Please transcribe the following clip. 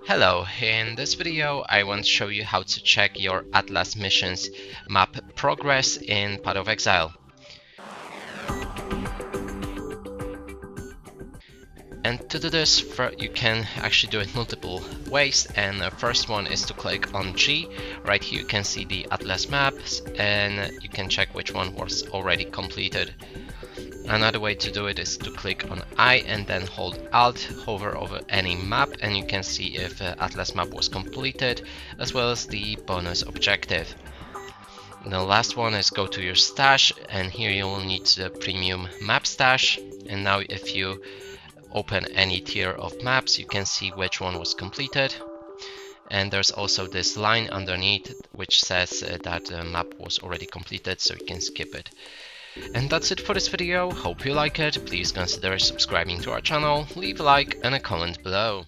Hello, in this video I want to show you how to check your Atlas missions map progress in Path of Exile. And to do this, you can actually do it multiple ways, and the first one is to click on G. Right here you can see the Atlas maps and you can check which one was already completed. Another way to do it is to click on I and then hold Alt, hover over any map, and you can see if Atlas map was completed, as well as the bonus objective. The last one is go to your stash, and here you will need the premium map stash. And now if you open any tier of maps, you can see which one was completed. And there's also this line underneath which says that the map was already completed, so you can skip it. And that's it for this video. Hope you like it. Please consider subscribing to our channel, leave a like and a comment below.